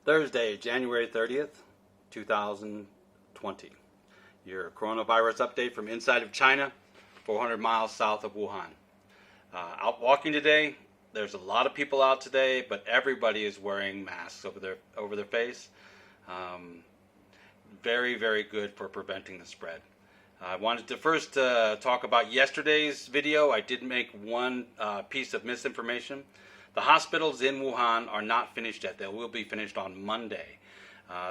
Thursday, January 30th, 2020. Your coronavirus update from inside of China, 400 miles south of Wuhan. Out walking today, there's a lot of people out today, but everybody is wearing masks over their face. Very, very good for preventing the spread. I wanted to first talk about yesterday's video. I did make one piece of misinformation. The hospitals in Wuhan are not finished yet. They will be finished on Monday.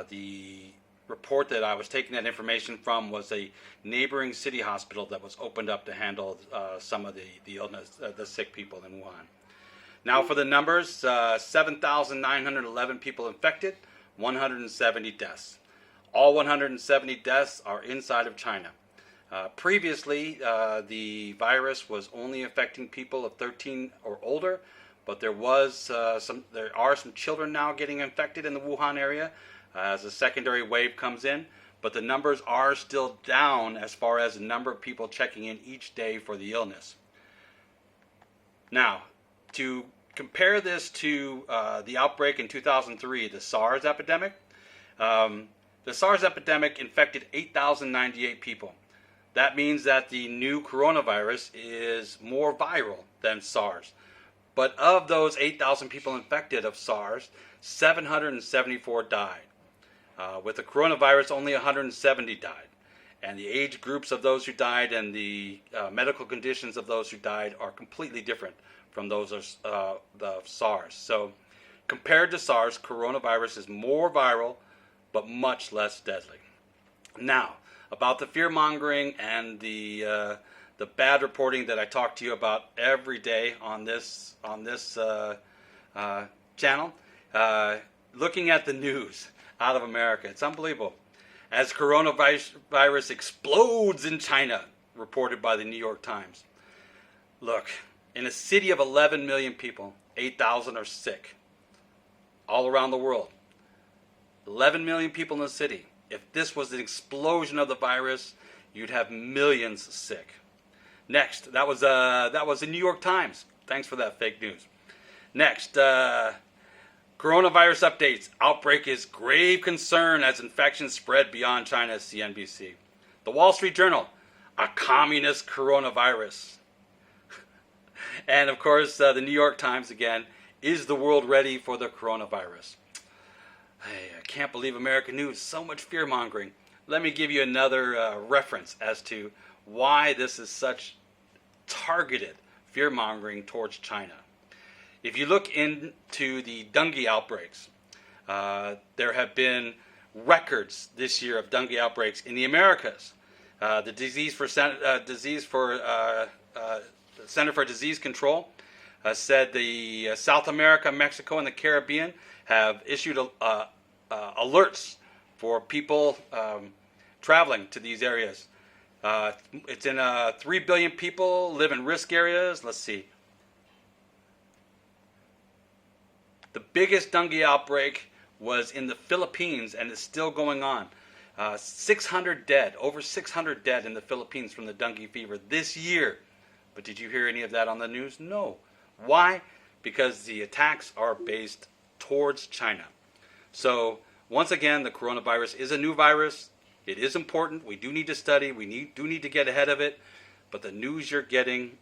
The report that I was taking that information from was a neighboring city hospital that was opened up to handle some of the illness, the sick people in Wuhan. Now for the numbers, 7,911 people infected, 170 deaths. All 170 deaths are inside of China. Previously, the virus was only affecting people of 13 or older, but there are some children now getting infected in the Wuhan area as a secondary wave comes in, but the numbers are still down as far as the number of people checking in each day for the illness. Now, to compare this to the outbreak in 2003, the SARS epidemic, the SARS epidemic infected 8,098 people. That means that the new coronavirus is more viral than SARS. But of those 8,000 people infected of SARS, 774 died. With the coronavirus, only 170 died. And the age groups of those who died and the medical conditions of those who died are completely different from those of the SARS. So compared to SARS, coronavirus is more viral, but much less deadly. Now, about the fear-mongering and the bad reporting that I talk to you about every day on this channel. Looking at the news out of America, it's unbelievable. As coronavirus explodes in China, reported by the New York Times. Look, in a city of 11 million people, 8,000 are sick. All around the world. 11 million people in the city. If this was an explosion of the virus, you'd have millions sick. Next, that was the New York Times. Thanks for that fake news. Next, coronavirus updates. Outbreak is grave concern as infections spread beyond China, CNBC. The Wall Street Journal, a communist coronavirus. And of course, the New York Times again, is the world ready for the coronavirus? Hey, I can't believe American news, so much fear-mongering. Let me give you another reference as to why this is such targeted fear-mongering towards China. If you look into the dengue outbreaks, there have been records this year of dengue outbreaks in the Americas. The Center for Disease Control said the South America, Mexico, and the Caribbean have issued alerts for people traveling to these areas. It's in 3 billion people live in risk areas. Let's see. The biggest dengue outbreak was in the Philippines and is still going on. 600 dead, over 600 dead in the Philippines from the dengue fever this year. But did you hear any of that on the news? No. Why? Because the attacks are based towards China. So once again, the coronavirus is a new virus. It is important. We do need to study. We do need to get ahead of it. But the news you're getting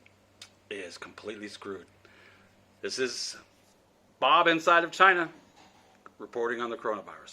is completely screwed. This is Bob inside of China reporting on the coronavirus.